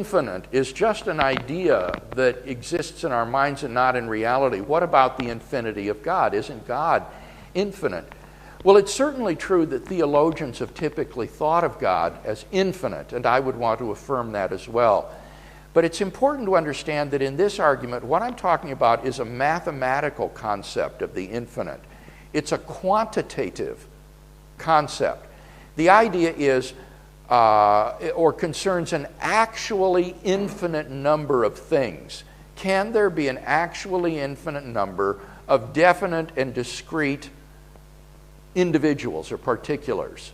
infinite is just an idea that exists in our minds and not in reality, what about the infinity of God? Isn't God infinite? Well, it's certainly true that theologians have typically thought of God as infinite, and I would want to affirm that as well. But it's important to understand that in this argument, what I'm talking about is a mathematical concept of the infinite. It's a quantitative concept. The idea is, or concerns an actually infinite number of things. Can there be an actually infinite number of definite and discrete individuals or particulars?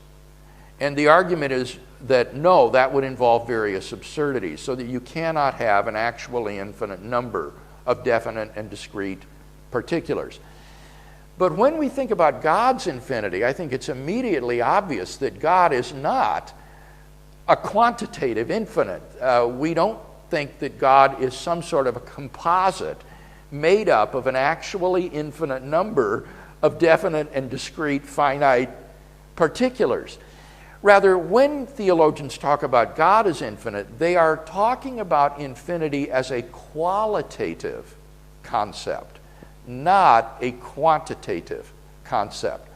And the argument is that no, that would involve various absurdities, so that you cannot have an actually infinite number of definite and discrete particulars. But when we think about God's infinity, I think it's immediately obvious that God is not a quantitative infinite. We don't think that God is some sort of a composite made up of an actually infinite number of definite and discrete finite particulars. Rather, when theologians talk about God as infinite, they are talking about infinity as a qualitative concept, not a quantitative concept.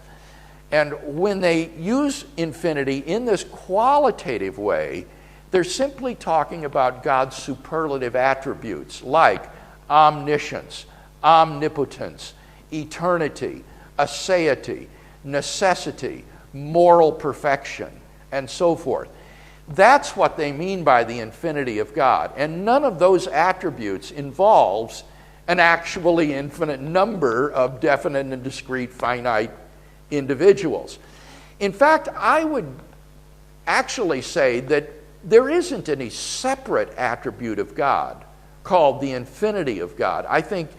And when they use infinity in this qualitative way, they're simply talking about God's superlative attributes like omniscience, omnipotence, eternity, aseity, necessity, moral perfection, and so forth. That's what they mean by the infinity of God. And none of those attributes involves an actually infinite number of definite and discrete finite individuals. In fact, I would actually say that there isn't any separate attribute of God called the infinity of God. I think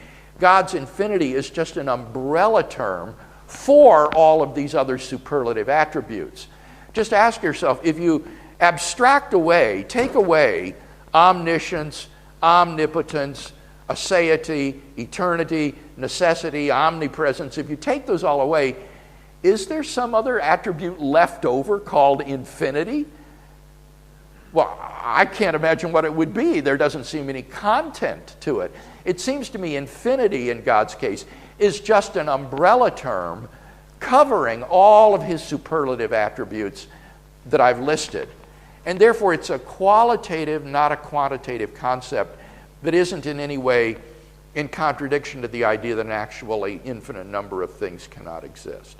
God's infinity is just an umbrella term for all of these other superlative attributes. Just ask yourself, if you abstract away, take away omniscience, omnipotence, aseity, eternity, necessity, omnipresence, if you take those all away, is there some other attribute left over called infinity? Well, I can't imagine what it would be. There doesn't seem any content to it. It seems to me infinity in God's case is just an umbrella term covering all of his superlative attributes that I've listed. And therefore it's a qualitative, not a quantitative concept that isn't in any way in contradiction to the idea that an actually infinite number of things cannot exist.